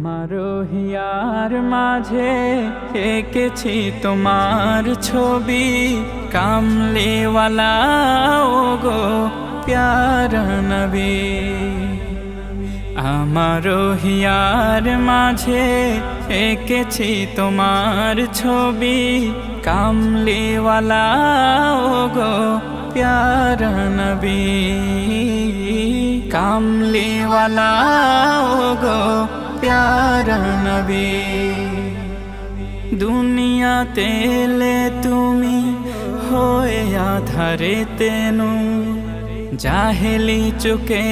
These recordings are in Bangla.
আমারো হিয়ার মাঝে এঁকেছি তোমার ছবি, কামলিওয়ালা ওগো প্যারা নবী। আমারো হিয়ার মাঝে এঁকেছি তোমার ছবি, কামলিওয়ালা ওগো প্যারা নবী। কামলিওয়ালা ওগো প্যারা নবী। দুনিয়াতে এলে তুমি হয়ে আধারে তেনু, জাহেলি চুকে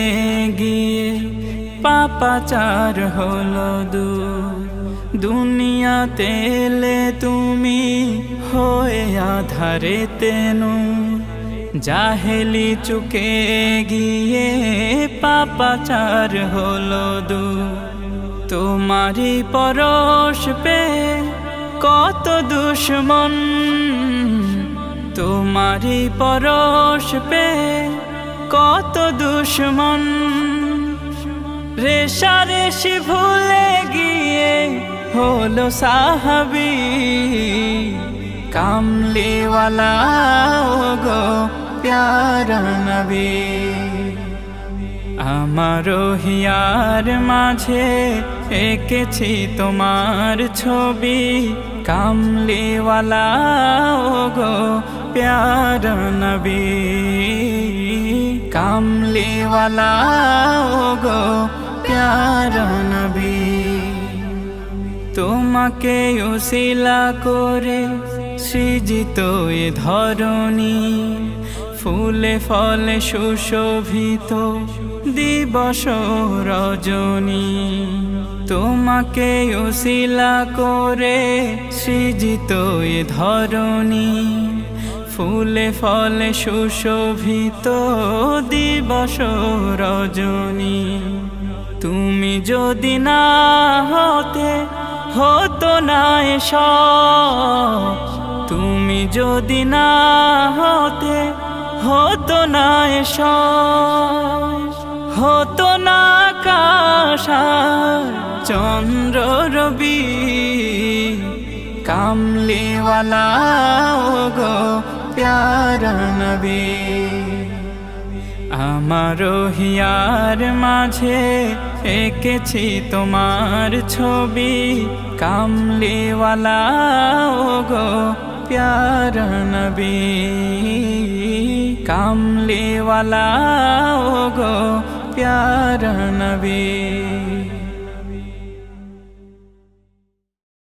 গিয়ে পাপাচার হলো দূর। দুনিয়াতে এলে তুমি হয়ে আধারে তেনু, জাহেলি চুকে গিয়ে পাপাচার হলো দূর। তোমারি পরশ পে কত দুশ্মন, তোমারি পরশ পে কত দুশ্মন। রেশারেশি ভুলে গিয়ে হলো সাহাবী, কামলিওয়ালা ওগো প্যারা নবী। আমারো হিয়ার মাঝে এঁকেছি তোমার ছবি, কামলিওয়ালা ওগো প্যারা নবী। কামলিওয়ালা ওগো প্যারা নবী। তোমাকে উসিলা করে সৃজিত এ ধরণী, ফুলে ফলে সুশোভিত দিবস রজনী। তোমাকে উসিলা করে সৃজিত এ ধরণী, ফুলে ফলে সুশোভিত দিবস রজনী। তুমি যদি না হতে হতো না এসব, তুমি যদি না হতে হতো না এসব। হতো না আকাশ আর চন্দ্র রবি, কামলিওয়ালা ওগো প্যারা নবী। আমারো হিয়ার মাঝে এঁকেছি তোমার ছবি, কামলিওয়ালা ওগো প্যারা নবী। কামলিওয়ালা ওগো প্যারা নবী।